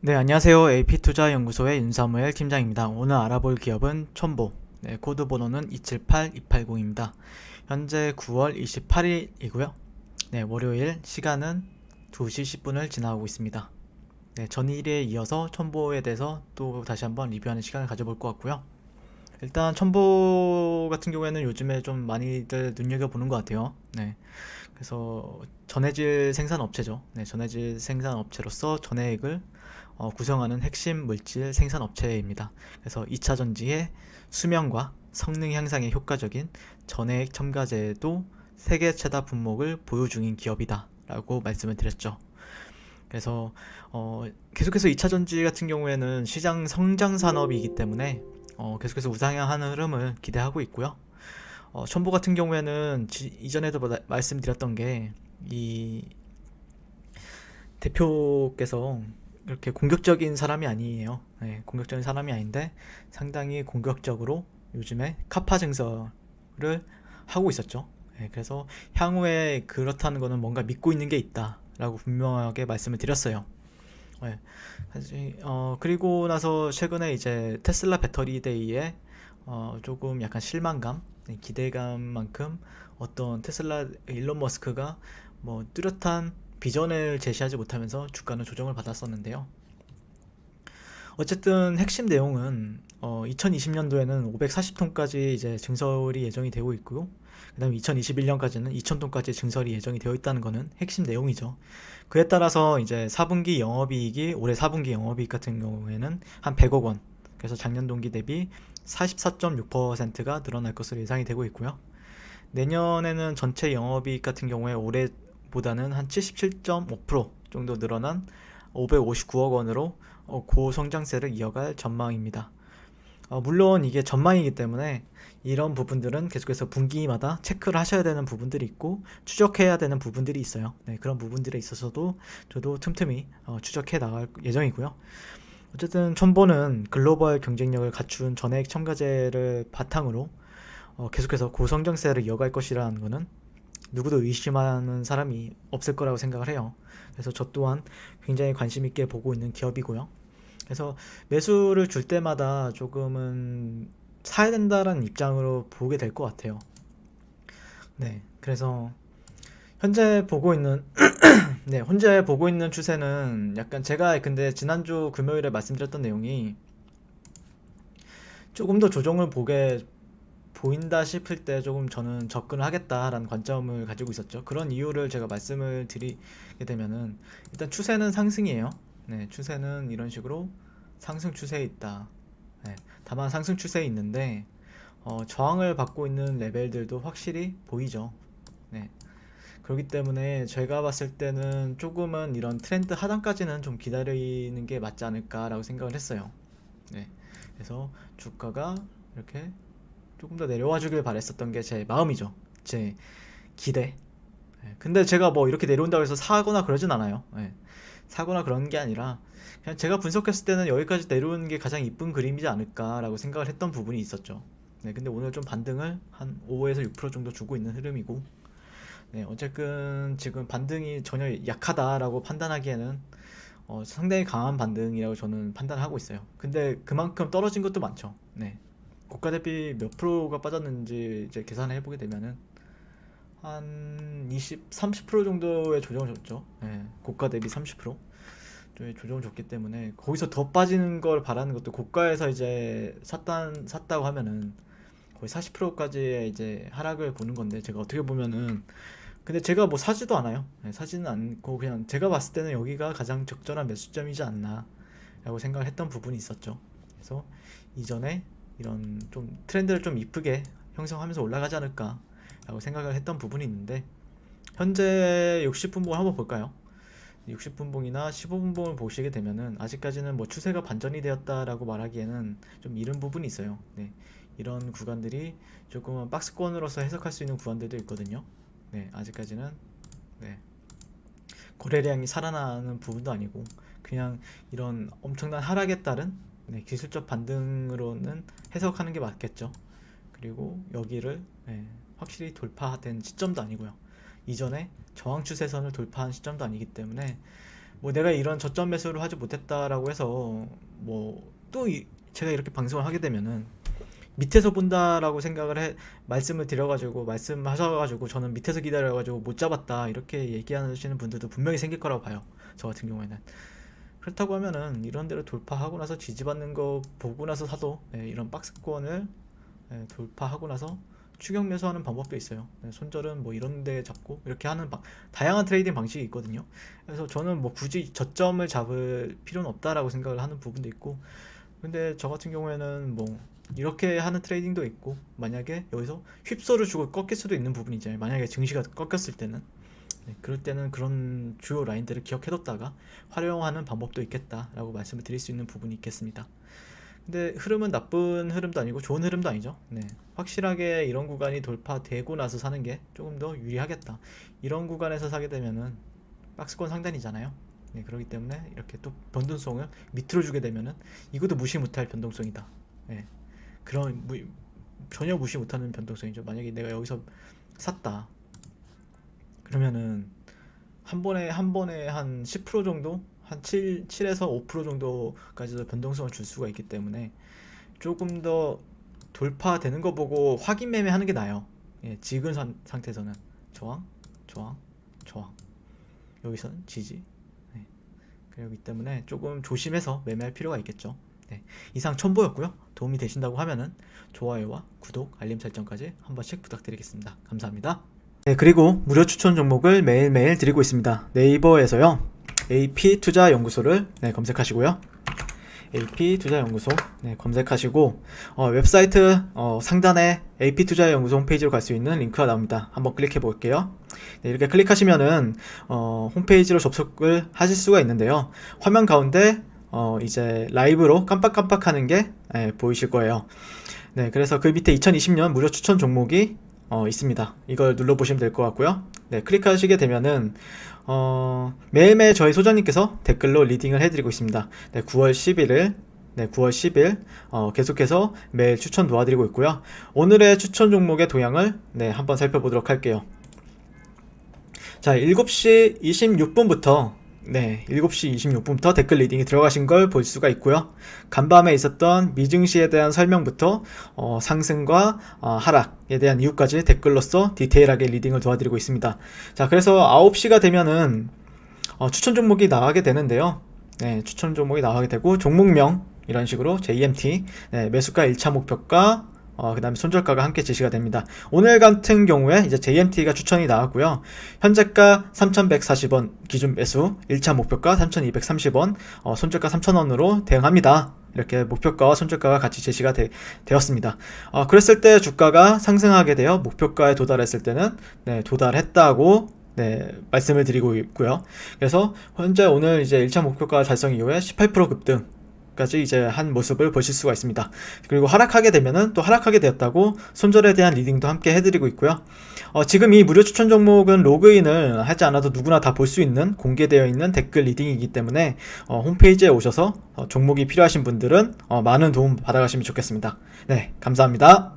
네, 안녕하세요. AP투자연구소의 윤사무엘 팀장입니다. 오늘 알아볼 기업은 첨보. 네, 코드 번호는 278280입니다. 현재 9월 28일이고요. 네, 월요일 시간은 2시 10분을 지나고 있습니다. 네, 전일에 이어서 첨보에 대해서 또 다시 한번 리뷰하는 시간을 가져볼 것 같고요. 일단 첨보 같은 경우에는 요즘에 좀 많이들 눈여겨보는 것 같아요. 네, 그래서 전해질 생산업체죠. 네, 전해질 생산업체로서 전해액을 구성하는 핵심 물질 생산업체입니다. 그래서 2차 전지의 수명과 성능 향상에 효과적인 전해액 첨가제도 세계 최다 분목을 보유 중인 기업이다 라고 말씀을 드렸죠. 그래서 계속해서 2차 전지 같은 경우에는 시장 성장 산업이기 때문에 계속해서 우상향하는 흐름을 기대하고 있고요. 첨보 같은 경우에는 이전에도 말씀드렸던 게 이 대표께서 이렇게 공격적인 사람이 아니에요. 네, 공격적인 사람이 아닌데 상당히 공격적으로 요즘에 카파 증설을 하고 있었죠. 네, 그래서 향후에 그렇다는 거는 뭔가 믿고 있는 게 있다라고 분명하게 말씀을 드렸어요. 네, 그리고 나서 최근에 이제 테슬라 배터리 데이에 조금 약간 실망감, 네, 기대감만큼 어떤 테슬라 일론 머스크가 뭐 뚜렷한 비전을 제시하지 못하면서 주가는 조정을 받았었는데요. 어쨌든 핵심 내용은 2020년도에는 540톤까지 이제 증설이 예정이 되고 있고요. 그다음에 2021년까지는 2000톤까지 증설이 예정이 되어 있다는 것은 핵심 내용이죠. 그에 따라서 이제 4분기 영업이익이 올해 4분기 영업이익 같은 경우에는 한 100억 원. 그래서 작년 동기 대비 44.6%가 늘어날 것으로 예상이 되고 있고요. 내년에는 전체 영업이익 같은 경우에 올해보다는 한 77.5% 정도 늘어난 559억 원으로 고성장세를 이어갈 전망입니다. 물론 이게 전망이기 때문에 이런 부분들은 계속해서 분기마다 체크를 하셔야 되는 부분들이 있고 추적해야 되는 부분들이 있어요. 네, 그런 부분들에 있어서도 저도 틈틈이 추적해 나갈 예정이고요. 어쨌든 첨보는 글로벌 경쟁력을 갖춘 전해액 첨가제를 바탕으로 계속해서 고성장세를 이어갈 것이라는 것은 누구도 의심하는 사람이 없을 거라고 생각을 해요. 그래서 저 또한 굉장히 관심 있게 보고 있는 기업이고요. 그래서 매수를 줄 때마다 조금은 사야 된다라는 입장으로 보게 될 것 같아요. 네, 그래서 현재 보고 있는 네, 현재 보고 있는 추세는 약간 제가 근데 지난주 금요일에 말씀드렸던 내용이 조금 더 조정을 보게 보인다 싶을 때 조금 저는 접근을 하겠다라는 관점을 가지고 있었죠. 그런 이유를 제가 말씀을 드리게 되면은 일단 추세는 상승이에요. 네, 추세는 이런 식으로 상승 추세에 있다. 네, 다만 상승 추세에 있는데 저항을 받고 있는 레벨들도 확실히 보이죠. 네, 그렇기 때문에 제가 봤을 때는 조금은 이런 트렌드 하단까지는 좀 기다리는 게 맞지 않을까라고 생각을 했어요. 네, 그래서 주가가 이렇게 조금 더 내려와 주길 바랬었던 게 제 마음이죠. 제 기대. 예, 근데 제가 뭐 이렇게 내려온다고 해서 사거나 그러진 않아요. 예, 사거나 그런 게 아니라 그냥 제가 분석했을 때는 여기까지 내려오는 게 가장 이쁜 그림이지 않을까라고 생각을 했던 부분이 있었죠. 네, 근데 오늘 좀 반등을 한 5에서 6% 정도 주고 있는 흐름이고, 네, 어쨌든 지금 반등이 전혀 약하다라고 판단하기에는 상당히 강한 반등이라고 저는 판단하고 있어요. 근데 그만큼 떨어진 것도 많죠. 네. 고가 대비 몇 프로가 빠졌는지 이제 계산을 해보게 되면은 한 20, 30% 정도의 조정을 줬죠. 네. 고가 대비 30% 정도의 조정을 줬기 때문에 거기서 더 빠지는 걸 바라는 것도 고가에서 이제 샀다고 하면은 거의 40%까지의 이제 하락을 보는 건데 제가 어떻게 보면은 근데 제가 뭐 사지도 않아요. 네, 사지는 않고 그냥 제가 봤을 때는 여기가 가장 적절한 매수점이지 않나 라고 생각을 했던 부분이 있었죠. 그래서 이전에 이런 좀 트렌드를 좀 이쁘게 형성하면서 올라가지 않을까 라고 생각을 했던 부분이 있는데 현재 60분봉을 한번 볼까요? 60분봉이나 15분봉을 보시게 되면은 아직까지는 뭐 추세가 반전이 되었다라고 말하기에는 좀 이른 부분이 있어요. 네, 이런 구간들이 조금은 박스권으로서 해석할 수 있는 구간들도 있거든요. 네, 아직까지는 네, 거래량이 살아나는 부분도 아니고 그냥 이런 엄청난 하락에 따른 네, 기술적 반등으로는 해석하는 게 맞겠죠. 그리고 여기를 네, 확실히 돌파된 시점도 아니고요. 이전에 저항 추세선을 돌파한 시점도 아니기 때문에 뭐 내가 이런 저점 매수를 하지 못했다라고 해서 또 제가 이렇게 방송을 하게 되면은 밑에서 본다라고 생각을 말씀을 드려가지고 말씀하셔가지고 저는 밑에서 기다려가지고 못 잡았다 이렇게 얘기하시는 분들도 분명히 생길 거라고 봐요. 저 같은 경우에는. 그렇다고 하면은 이런 데를 돌파하고 나서 지지받는 거 보고 나서 사도 이런 박스권을 돌파하고 나서 추격 매수하는 방법도 있어요. 손절은 뭐 이런 데 잡고 이렇게 하는 다양한 트레이딩 방식이 있거든요. 그래서 저는 뭐 굳이 저점을 잡을 필요는 없다라고 생각을 하는 부분도 있고, 근데 저 같은 경우에는 뭐 이렇게 하는 트레이딩도 있고, 만약에 여기서 휩소를 주고 꺾일 수도 있는 부분이 있잖아요. 만약에 증시가 꺾였을 때는 그럴 때는 그런 주요 라인들을 기억해뒀다가 활용하는 방법도 있겠다라고 말씀을 드릴 수 있는 부분이 있겠습니다. 근데 흐름은 나쁜 흐름도 아니고 좋은 흐름도 아니죠. 확실하게 이런 구간이 돌파되고 나서 사는 게 조금 더 유리하겠다. 이런 구간에서 사게 되면은 박스권 상단이잖아요. 그렇기 때문에 이렇게 또 변동성을 밑으로 주게 되면은 이것도 무시 못할 변동성이다. 그런 전혀 무시 못하는 변동성이죠. 만약에 내가 여기서 샀다. 그러면은 한 번에 한 10% 정도, 한 7에서 5% 정도까지도 변동성을 줄 수가 있기 때문에 조금 더 돌파되는 거 보고 확인 매매하는 게 나아요. 지금 상태에서는 저항, 저항, 저항, 여기서는 지지. 그렇기 때문에 조금 조심해서 매매할 필요가 있겠죠. 이상 첨보였고요. 도움이 되신다고 하면은 좋아요와 구독, 알림 설정까지 한 번씩 부탁드리겠습니다. 감사합니다. 그리고 무료 추천 종목을 매일매일 드리고 있습니다. 네이버에서요, AP투자연구소를 검색하시고요. AP투자연구소 검색하시고 웹사이트 상단에 AP투자연구소 홈페이지로 갈 수 있는 링크가 나옵니다. 한번 클릭해 볼게요. 이렇게 클릭하시면은 홈페이지로 접속을 하실 수가 있는데요. 화면 가운데 이제 라이브로 깜빡깜빡 하는 게 보이실 거예요. 그래서 그 밑에 2020년 무료 추천 종목이 있습니다. 이걸 눌러보시면 될 것 같고요. 클릭하시게 되면은 매일매일 저희 소장님께서 댓글로 리딩을 해드리고 있습니다. 9월 10일 계속해서 매일 추천 도와드리고 있고요. 오늘의 추천 종목의 도형을 한번 살펴보도록 할게요. 자, 7시 26분부터 7시 26분부터 댓글 리딩이 들어가신 걸 볼 수가 있고요. 간밤에 있었던 미증시에 대한 설명부터 상승과 하락에 대한 이유까지 댓글로서 디테일하게 리딩을 도와드리고 있습니다. 자, 그래서 9시가 되면은 추천 종목이 나가게 되는데요. 추천 종목이 나가게 되고 종목명 이런 식으로 JMT, 매수가 1차 목표가 그 다음에 손절가가 함께 제시가 됩니다. 오늘 같은 경우에 이제 JMT가 추천이 나왔고요. 현재가 3,140원 기준 매수, 1차 목표가 3,230원, 손절가 3,000원으로 대응합니다. 이렇게 목표가와 손절가가 같이 제시가 되었습니다. 그랬을 때 주가가 상승하게 되어 목표가에 도달했을 때는 도달했다고 말씀을 드리고 있고요. 그래서 현재 오늘 이제 1차 목표가 달성 이후에 18% 급등 까지 이제 한 모습을 보실 수가 있습니다. 그리고 하락하게 되면은 또 하락하게 되었다고 손절에 대한 리딩도 함께 해드리고 있고요. 지금 이 무료 추천 종목은 로그인을 하지 않아도 누구나 다 볼 수 있는 공개되어 있는 댓글 리딩이기 때문에 홈페이지에 오셔서 종목이 필요하신 분들은 많은 도움 받아가시면 좋겠습니다. 감사합니다.